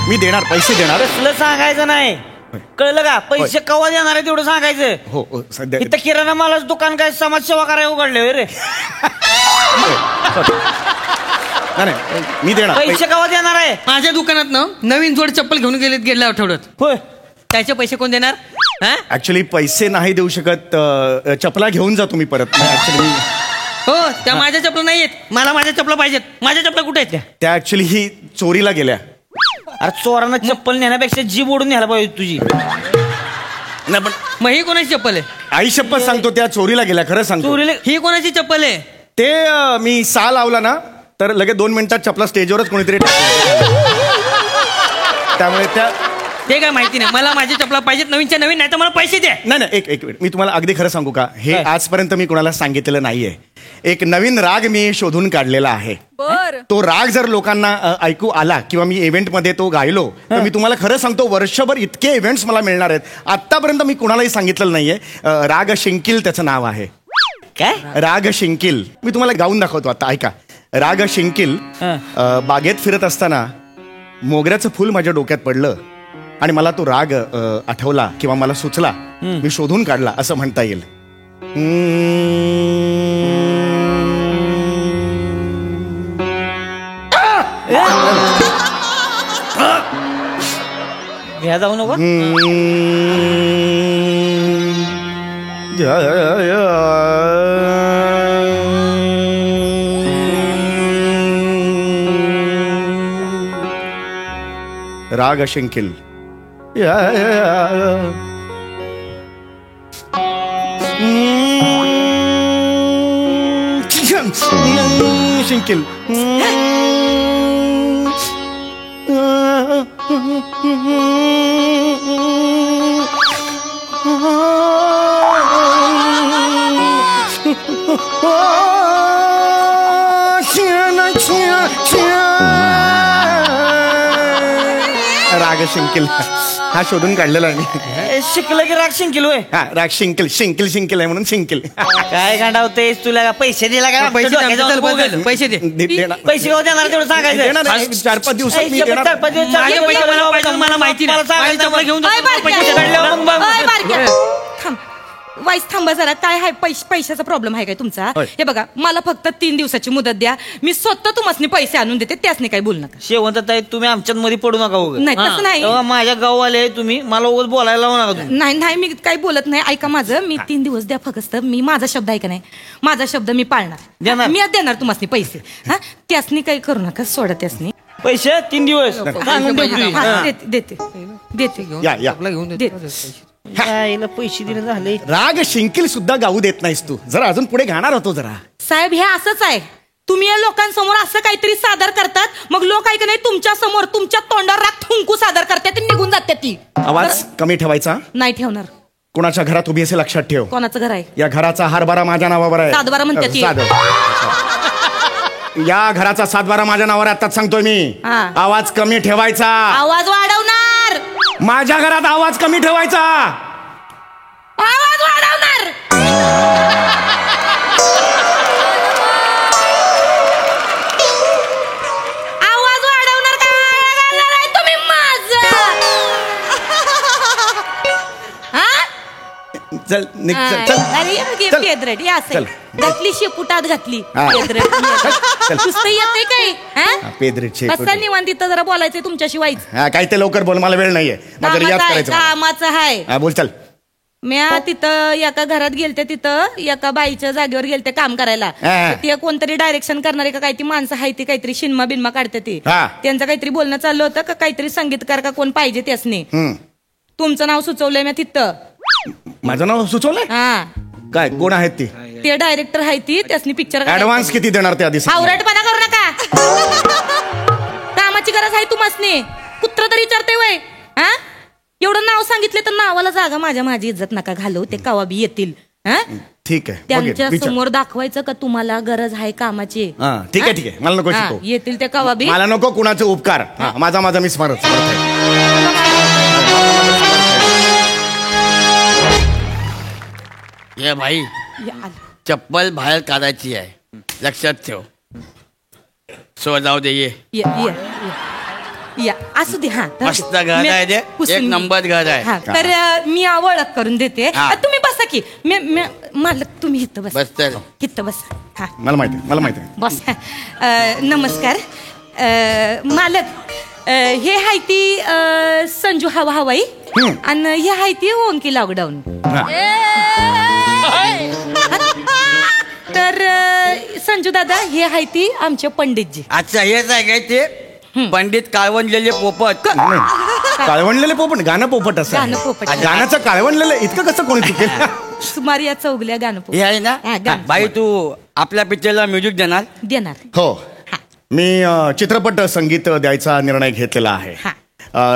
मी देणार, पैसे देणार. कसलं सांगायचं नाही, कळलं का? पैसे कवा देणार आहे तेवढं सांगायचं. हो सध्या इथं किराणा मालाच दुकान काय समाजसेवा करायला उघडले रे. नाही मी देणार. पैसे कवा देणार आहे? माझ्या दुकानात ना नवीन जोड चप्पल घेऊन गेल्या आठवड्यात. होय, त्याचे पैसे कोण देणार? ऍक्च्युली पैसे नाही देऊ शकत, चपला घेऊन जा तुम्ही परत. ऍक्च्युली हो, त्या माझ्या चपला नाही आहेत, मला माझ्या चपला पाहिजेत. माझ्या चपला कुठे आहेत? त्या ऍक्च्युली ही चोरीला गेल्या. अरे चोरांना चप्पल नेण्यापेक्षा जीभ ओढून न्यायला पाहिजे तुझी. नाही पण मग ही कोणाची चप्पल आहे? आई शपथ सांगतो, त्या चोरीला गेल्या, खरं सांगतो. चोरीला ही कोणाची चप्पल आहे? ते मी सा लावला ना तर लगेच 2 मिनिटात चपला स्टेजवरच कोणीतरी त्यामुळे त्या ते काय माहिती नाही. मला माझी चपला पाहिजेत, नवीनच्या नवीन, नाही तर मला पैसे द्या. नाही एक मिनिट, मी तुम्हाला अगदी खरं सांगू का? हे आजपर्यंत मी कोणाला सांगितलेलं नाहीये. एक नवीन राग मी शोधून काढलेला आहे. तो राग जर लोकांना ऐकू आला किंवा मी इव्हेंटमध्ये तो गायलो तर मी तुम्हाला खरं सांगतो, वर्षभर इतके इव्हेंट्स मला मिळणार आहेत. आतापर्यंत मी कुणालाही सांगितलेलं नाहीये. राग शिंकिल त्याचं नाव आहे. काय? राग शिंकिल. मी तुम्हाला गाऊन दाखवतो आता, ऐका. राग शिंकिल. बागेत फिरत असताना मोगऱ्याचं फुल माझ्या डोक्यात पडलं आणि मला तो राग आठवला किंवा मला सुचला, मी शोधून काढला असं म्हणता येईल. घ्या जाऊ नको. राग शिंकिल. शिंकिल. राग शिंकिल हा शोधून काढलेला आहे. शिकलं की राग शिंकिल होय. हा, राग शिंकिल शिंकिल आहे म्हणून शिंकिल. काय गांडावतेस तुला? का पैसे दिला का? पैसे दे. पैसे गाव देणार तेवढं सांगायचं. 4-5 दिवसात मी देणार. मला माहिती नाही. घेऊन वाईस थांबा जरा. काय आहे? पैशाचा प्रॉब्लेम आहे काय तुमचा? हे बघा, मला फक्त 3 दिवसाची मुदत द्या. मी स्वतः तुम्हाला पैसे आणून देते, त्यासनी काही बोलू नका. शेवंतताई, तुम्ही आमच्यात मध्ये पडू नका. नाही, तसं नाही. माझ्या गाववाले तुम्ही मला उगाच बोलायला लावू नका तुम्ही. नाही, मी काही बोलत नाही. ऐका माझं, मी 3 दिवस द्या फक्त. मी माझा शब्द ऐका नाही, माझा शब्द मी पाळणार. मी देणार तुम्हाला पैसे. हा, त्यासनी काही करू नका, सोडा त्यासनी पैसे. 3 दिवस देते. पैसे दिले झाले. राग शिंकिल सुद्धा गाऊ देत नाहीस तू. जरा अजून पुढे घाणार होतो जरा. साहेब, हे असंच आहे. तुम्ही या लोकांसमोर असं काहीतरी सादर करतात, मग लोक ऐक नाही तुमच्या समोर तुमच्या तोंडावर राग थुंकू सादर करतात, निघून जातात. ती आवाज कमी ठेवायचा नाही ठेवणार. कोणाच्या घरात उभी असे लक्षात ठेव. कोणाचं घर आहे? या घराचा हारबारा माझ्या नावावर आहे. 7-12 म्हणतात. या घराचा 7-12 माझ्या नावावर आताच सांगतोय मी. आवाज कमी ठेवायचा. आवाज वाढवणार. माझ्या घरात आवाज कमी ठेवायचा. आवाज वाढवणार. आवाज वाढवणार काय तुम्ही माझं? चल निघ, चल. पेदरेट घातली, शेपुटात घातली. नुसतं येते काय? पेदरेट निवांत तिथं जरा बोलायचंय तुमच्याशिवाय. काय ते लवकर बोल, मला वेळ नाहीये. कामाचं आहे. बोल चल. मी तिथं एका घरात गेलते, तिथं एका बाईच्या जागेवर गेलते काम करायला. ते कोणतरी डायरेक्शन करणारे का काही ती माणसं आहे, ती काहीतरी शिनमा बिनमा काढते. ती त्यांचं काहीतरी बोलणं चाललं होतं का काहीतरी संगीतकार का कोण पाहिजे त्यासनी. तुमचं नाव सुचवलंय मी तिथं. माझं नाव सुचवलंय? काय, कोण आहेत ती? ते डायरेक्टर आहे ती, त्यासनी पिक्चर. ऍडव्हान्स किती देणार त्या दिवशी? आवरटपणा करू नका. कामाची गरज आहे तुम्हासनी. कुत्र तरी विचारते वय. एवढं नाव सांगितले तर नावाला जागा. माझी इज्जत नका घालू. ते कवा बी येतील. ठीक आहे, त्यांच्या समोर दाखवायचं का तुम्हाला गरज आहे कामाची. ठीक आहे. मला नको शिकवू. येतील ते कवा बी. मला नको कुणाचे उपकार. माझा मी स्मरत. ये भाई, चप्पल बाहेर काढायची आहे, लक्षात ठेव. सो जाऊ दे. ये या असू दे. हा मस्त घर आहे ते. एक नंबर घर आहे. हा तर मी ओळख करून देते. हा. तुम्ही बसा की मालक तुम्ही इथं बस. बस तर. इथं बस. हा मला माहिती आहे. बस. नमस्कार मालक. हे हाय ती संजू हवाई आणि हे हाय ती ओंकी लॉकडाऊन. तर संजू दादा हे हाय ती आमचे पंडितजी. अच्छा हेच आहे काय ते पंडित काळवंडलेले पोपट. काळवंडलेले पोपट गाणं पोपट असं गाणं पोपट. गाण्याचं काळवंडलेलं इतकं कसं कोणी चुकेल? सुमार या चौगल्या गाणं हे आहे ना हा, गाणं. बाई तू आपल्या पिक्चरला म्युझिक देणार. देणार. हो हा. मी चित्रपट संगीत द्यायचा निर्णय घेतलेला आहे. हा.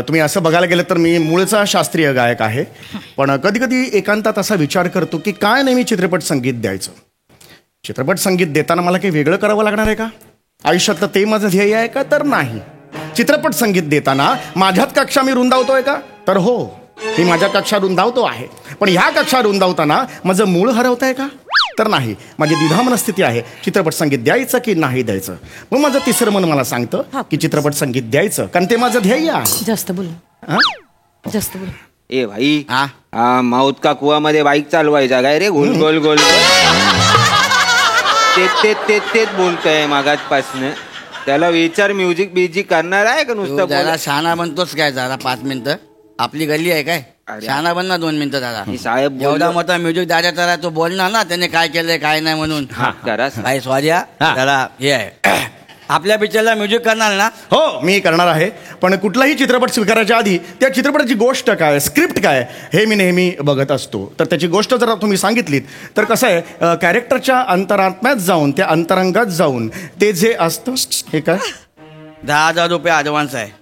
तुम्ही असं बघायला गेलं तर मी मूळचा शास्त्रीय गायक आहे, पण कधी कधी एकांतात असा विचार करतो की काय नेहमी चित्रपट संगीत द्यायचं. चित्रपट संगीत देताना मला काही वेगळं करावं लागणार आहे का? आयुष्यातलं ते माझं ध्येय आहे का? तर नाही. चित्रपट संगीत देताना माझ्यात कक्षा मी रुंदावतोय का? तर हो, मी माझ्या कक्षा रुंदावतो आहे, पण ह्या कक्षा रुंदावताना माझं मूळ हरवत आहे का? तर नाही. माझी द्विधा मनस्थिती आहे, चित्रपट संगीत द्यायचं की नाही द्यायचं. मग माझं तिसरं मन मला सांगतं की चित्रपट संगीत द्यायचं, कारण ते माझं ध्येय आहे. जास्त बोलू. हा? जास्त बोलू. ए भाई माऊत का कुवा मध्ये बाईक चालवायचा काय रे? गोल गोल गोल तेच बोलतोय मागासपासनं. त्याला विचार म्युझिक बिझिक करणार आहे का नुसतं जरा शहाणा बनतोच काय जरा 5 मिनिटं. आपली गल्ली आहे काय? शहाणा बन ना 2 मिनिटं जरा. साहेब एवढा मोठा म्युझिक दादा तो बोलणार ना त्याने काय केलंय काय नाही म्हणून. करा भाई सॉरी जरा हे आहे. आपल्या पिक्चरला म्युझिक करणार ना? हो मी करणार आहे, पण कुठलाही चित्रपट स्वीकारायच्या आधी त्या चित्रपटाची गोष्ट काय, स्क्रिप्ट काय हे मी नेहमी बघत असतो. तर त्याची गोष्ट जर तुम्ही सांगितलीत तर कसं आहे, कॅरेक्टरच्या अंतरात्म्यात जाऊन त्या अंतरंगात जाऊन ते जे असतं हे काय 10,000 रुपये ॲडव्हान्स आहे.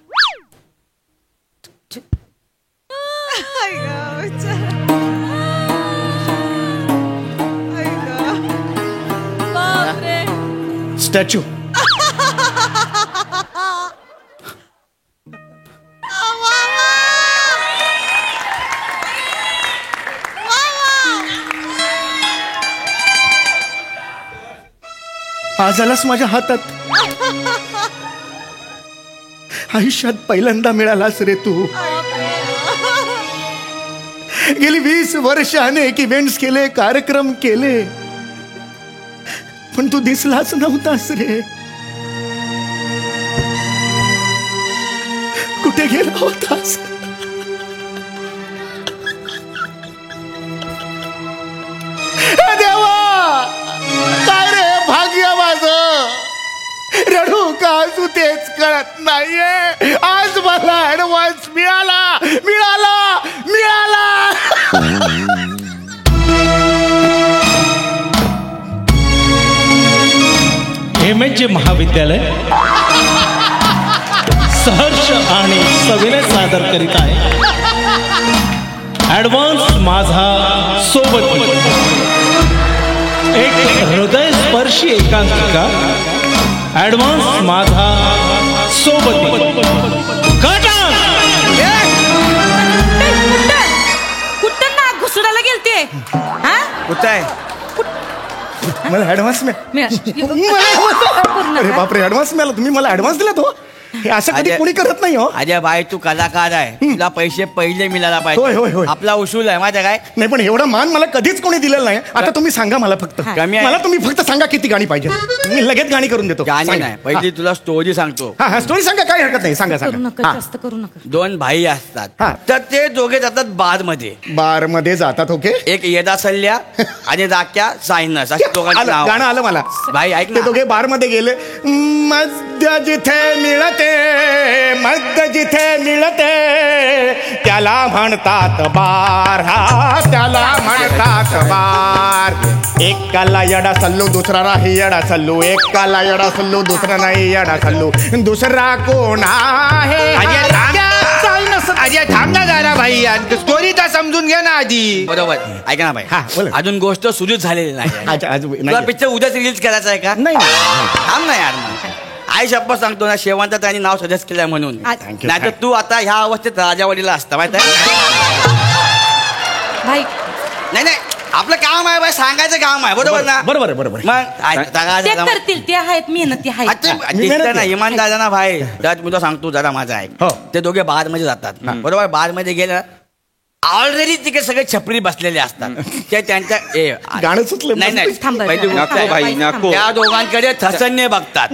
स्टॅच्यू. आज आलास माझ्या हातात. आयुष्यात पहिल्यांदा मिळालास रे तू. गेली 20 वर्ष अनेक इव्हेंट्स केले, कार्यक्रम केले, पण तू दिसलाच नव्हतास रे. कुठे गेला होतास? देवा, काय रे भाग्य माझं. रडू का असू तेच कळत नाहीये. आज मला ऍडव्हान्स मिळाला. MH महाविद्यालय सहर्ष आणि सविनय सादर करीत आहे ऍडव्हान्स माझा सोबत. एक हृदयस्पर्शी एकांकिका ऍडव्हान्स माझा सोबत. कुठं ना घुसडायला गेलते. हा कुठं आहे? मला ऍडव्हान्स अरे बापरे, ऍडव्हान्स मिळाला. तुम्ही मला ऍडव्हान्स दिला तो? हे असं कधी कोणी करत नाही हो. अजय भाई तू कलाकार आहे, तुला पैसे पहिले मिळायला होय, पाहिजे. होय, होय. आपला उसूल आहे माहिती काय? नाही, पण एवढा मान मला कधीच कोणी दिलेला नाही. आता तुम्ही सांगा मला फक्त. कमी आहे. मला तुम्ही फक्त सांगा किती गाणी पाहिजे, मी लगेच गाणी करून देतो. गाणी सांगा. नाही, पहिली तुला स्टोरी सांगतो. हा स्टोरी सांगा, काही हरकत नाही. सांगा करू नका, सांगा. जास्त करू नका. 2 भाई असतात, हा. तर ते दोघे जातात बार मध्ये. बार मध्ये जातात. ओके, एक येदा सल्ल्या आणि राख्या सायनस अशी दोघांची आलं, नाव. गाणं आलं मला. भाई ऐक ते ना. दोघे बार मध्ये गेले. मद्य जिथे मिळते, मद्य जिथे मिळते त्याला म्हणतात बार. हा, त्याला म्हणतात बार. एकाला येडा सल्लू, दुसरा नाही येडा सल्लू. एकाला येडा सल्लू, दुसरा नाही येडा सल्लू. दुसरा कोण आहे? अजय थांब ना जरा भाई, स्टोरी तर समजून घ्या ना आधी. बरोबर, ऐका ना हा, भाई, बोला. अजून गोष्ट सुरूच झालेली नाही. अच्छा, आज तुला नाही. पिक्चर उद्याच रिलीज करायचा आहे का? नाही, नाही. थांब ना यार. मग आई शप्पथ सांगतो ना, शेवंत त्यांनी नाव सजेस्ट केलंय म्हणून. Thank you. नाही तर तू आता ह्या अवस्थेत राजावाडीला असता माहिती आहे. भाई नाही आपलं काम काम आहे बाई, सांगायचं काम आहे, बरोबर ना? बरोबर आहे, बरोबर आहे. मग ते करतील, ते आहेत मेहनती आहेत. दिसतं ना इमान दादा ना भाई, त्यात मी तो सांगतो जरा माझा आहे. हो. ते दोघे बार मध्ये जातात बरोबर. बार मध्ये गेलं ऑलरेडी तिकडे सगळे छपरी बसलेले असतात. ते त्यांच्या गाणं सुचलं. नाही नाही थांबा, पहिली थांबा. गोष्ट नको आहे, भाई नको. त्या दोघांकडे थसन्य बघतात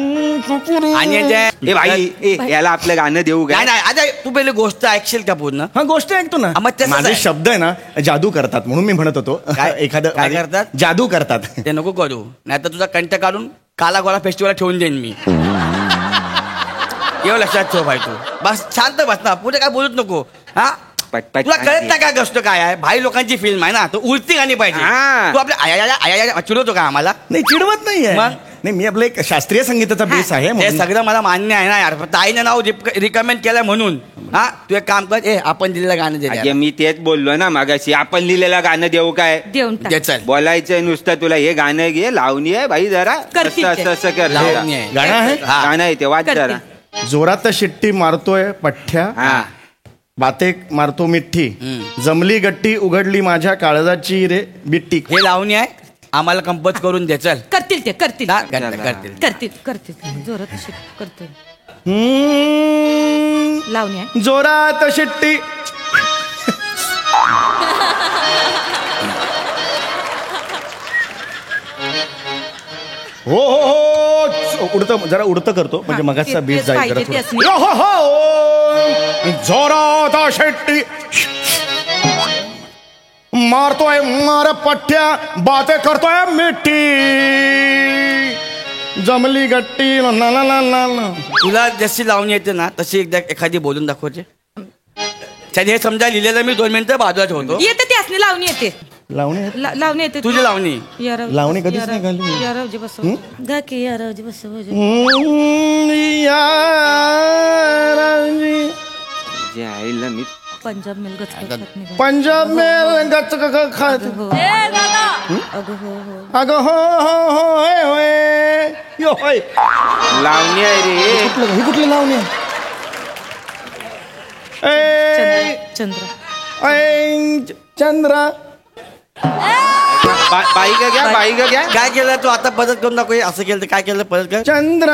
आणि ए भाई याला आपलं गाणं देऊ नाही काय? नाही आता तू पहिले गोष्ट ऐकशील का पूर्ण? हा गोष्ट ऐकतो ना. मग तसंच माझे आहे. शब्द आहे ना जादू करतात म्हणून मी म्हणत होतो. काय? एखादं काय करतात? जादू करतात. ते नको करू, नाही तर तुझा कंठ काढून काला गोळा फेस्टिवल ठेवून देईन मी. एवढं लक्षात ठेव भाई, तू बस शांत बस ना, पुढे काय बोलत नको. हा पटपट तुला कळत नाही काय गोष्ट काय आहे? भाई लोकांची फिल्म आहे ना, तो उलटी गाणी पाहिजे. हा. तू आपल्या आया चिडवतो का आम्हाला? नाही चिडवत नाहीये. मग? नाही मी आपलं एक शास्त्रीय संगीताचा बेस आहे ते म्हणून. सगळं मला मान्य आहे ना यार, पण ताईनं नाव रिकमेंड केलंय म्हणून. हा तू एक काम कर, आपण दिलेलं गाणं दे अगे यार. मी तेच बोललो ना मागाशी, आपण लिहिलेलं गाणं देऊ काय? देऊन दे टाक. चल. बोलायचंय नुसतं तुला, हे गाणं घे, लावणी आहे भाई जरा करतील असं ते. असं कर. लावणी आहे. गाणं आहे हा. गाणं आहे ते, वाच करतील. जरा. जोरात शिट्टी मारतोय पठ्ठ्या, हा बाते मारतो मिठ्ठी, जमली गट्टी उघडली माझ्या काळजाची रे बिट्टी. हे लावणी आहे, आम्हाला कंपोज करून दे चल. करतील ते, करतील हा, करतील. करतील करतील जोरात शिक करतील. हम्म, लावणी आहे. जोरात शिट्टी हो हो हो उडतं, जरा उडतं करतो म्हणजे हा, मगाचा ते- बीज तेच जाईल पाहिजे, जरा तेच थोडं. मी- हो हो जोरात शिट्टी मारतोय मार पठ्ठ्या, बाते करतोय मिठी, जमली गट्टी ला ला ला ला ला. तुला जशी लावणी येते ना तशी एकदा एखादी बोलून दाखवते. त्याने हे समजा लिहिलेलं मी 2 मिनिटं बाजूला ठेवतो. येते ते असली लावणी येते. लावणी आहे? लावणी येते. तुझी लावणी लावणी कधीच नाही घालली. यारावजी बसव गा की यारावजी बसव. या राजी. जे आईला मी पंजाब मेल गच पंजाब में गच खात अगं हो अगं हो हो हो होय होय यो होय. लावणी आहे रे. ही कुठली लावणी आहे? ए, चंद्र ऐ, चंद्रा बाई का घ्या, बाई का घ्या. काय केलं तू आता परत करून दाखव. असं केलं तर काय केलं परत कर. चंद्र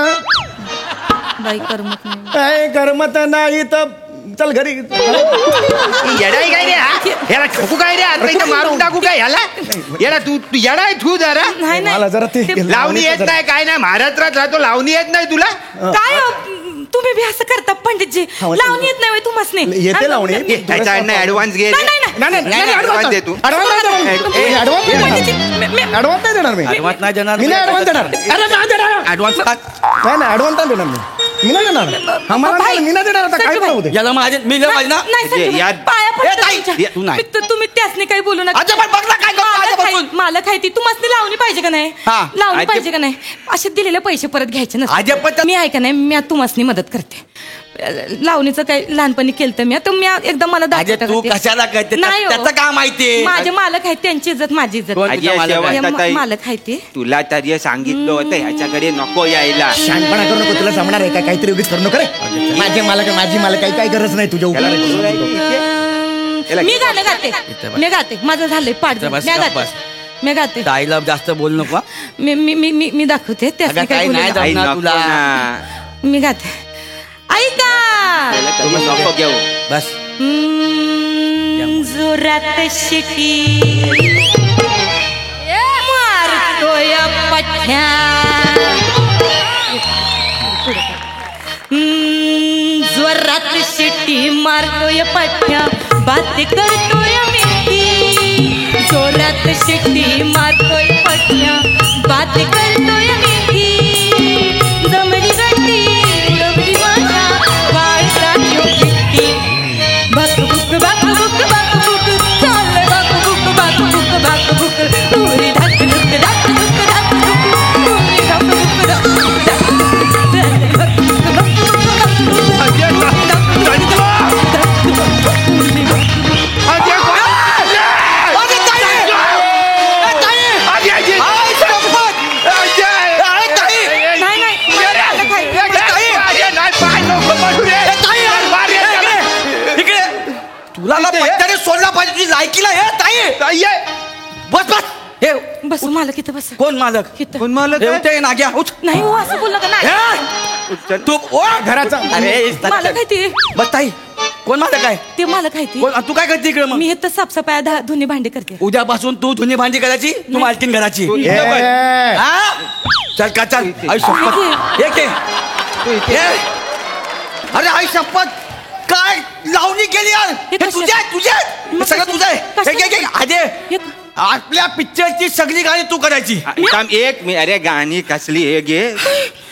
बाई करमत नाही. ऐ करमत नाही तर चल घरी. येडाय काय रे हा? याला ठोकू काय रे? आता इथं मारून टाकू काय ह्याला? याला तू येडाय तू जरा. नाही मला जरा ते लावणी येत नाही काय नाही, महाराष्ट्रात राहतो, लावणी येत नाही तुला? काय हो, तुम्ही बी असं करता पंडितजी. लावणी येत नाही तुम्हाला. येते लावणी. त्याचा ऍडव्हान्स घे रे. नाही advance दे तू. ऍडव्हान्स नाही देणार मी. ऍडव्हान्स नाही देणार. मी नाही ऍडव्हान्स देणार. ऍडव्हान्स नाही नाही ऍडव्हान्स नाही देणार मी नाही देणार. हा मला नाही, मी नाही देणार. आता काय करू दे. याला माझे मी लिहिलं पाहिजे ना. नाही संजू, या- पाया पडतो ए, ताई, तुमच्या. तू नाही. तुम्ही त्यासनी काही बोलू नका. अच्छा, पण बघ ना काय करतो आजपासून. मालक आहे ती तुम्हाला लावणी पाहिजे का नाही? हा. लावणी आजप- पाहिजे का नाही? असे दिलेले पैसे परत घ्यायचे आजप- नसते. मी आहे का नाही, मी तुम्हाला मदत करते. लावणीचं काही लहानपणी केलं मी आता मी एकदा मला अजे दाखवता तू का ते? कशाला करते? नाही हो. त्याचं काय माहिती? माझे मालक आहेत, त्यांची इज्जत माझी इज्जत. कोण? आजी तुझा मालक आहे. शेवटचा ताई, मालक आहे ते. तुला तरी सांगितलं होतं ह्याच्याकडे नको यायला. शहाणपणा करू नको. तुला जमणार आहे का? काहीतरी उगीच करू नको रे. माझी मला काही गरज नाही तुझ्या त्याला उपकाराची. मी गाणं गाते. मी गाते. माझं झालंय पाठ. इथं बस, मी गप्प गाते. बस. मी गाते. ताईला जास्त बोल नको हा. मी दाखवते त्यासनी अगं, काय काही बोलू नाही नका. आई जमणार नको तुला. ना. मी गाते. ऐका त्याला तरी नको घेऊ. बस जोरात शिटी मारतोय पठ्या, जोरात शिटी मारतोय पठ्या, बात करतोय मिठी. जोरात शिटी मारतोय पठ्या, बात करतोय मिठी. जमली गट्टी उडवली माझ्या वाळसाची चिठ्ठी. बाकबुक बाकबुक बाकबुक चाललंय बाकबुक बाकबुक बाकबुक. उरी धाकधुक धाकधुक धाकधुक, उरी धाकधुक धाकधुक धाकधुक, बाकबुक बाकबुक तुला ना पट्ट्याने सोडला पाहिजे. तुझी लायकीला हे ताई. बस बस हे बस मालक इथं बस कोण मालक इथं. कोण मालक हे आहे? उठे नाग्या उठ नाही हो असं बोललं का नाही हे! तू ओ घराचा अरे मालक आहे ते बस ताई कोण मालक आहे ते मालक आहे ते कोण तू काय करते इकडे मग मी इथं साफसफाई धुनी भांडी करते उद्यापासून तू धुनी भांडी करायची तू मालकीन घराची ए, हा? चल का चल आई शपथ एक अरे आई शपथ काय लावणी केली यार हे हे तुझे आहे, तुझे आहे. हे सगळं तुझं आहे कशाला? अरे एक- आपल्या पिक्चरची सगळी गाणी तू करायची थांब एक मी अरे गाणी कसली हे घे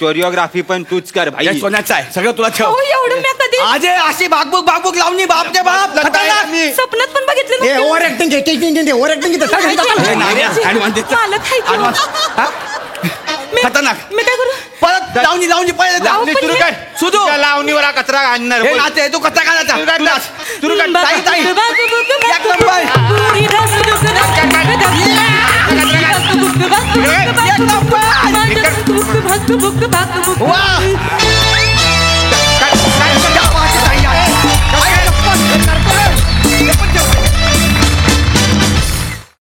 कोरिओग्राफी पण तूच कर भाई हे सोन्याचं आहे सगळं तुला ठेव अहो, एवढं मी कधी आजे अशी भागबुक लावणी बापचे बाप खतरनाक. स्वप्नात पण बघितलं ए, नव्हतं. ओव्हर ऍक्टिंग ओव्हर ऍक्टिंग हे नाऱ्या, advance देतो. मालक आहे ते. Advance. हा? मी- खतरनाक. मी काय करू परत लावणी पहिले लावणी सुरू कर सुधू त्या लावणीवर हा कचरा आणणार हे बोल. नाते तू कसा काढायचा सुरू कर, तुलाच. सुरू कर. ताई ताई एक नंबर वा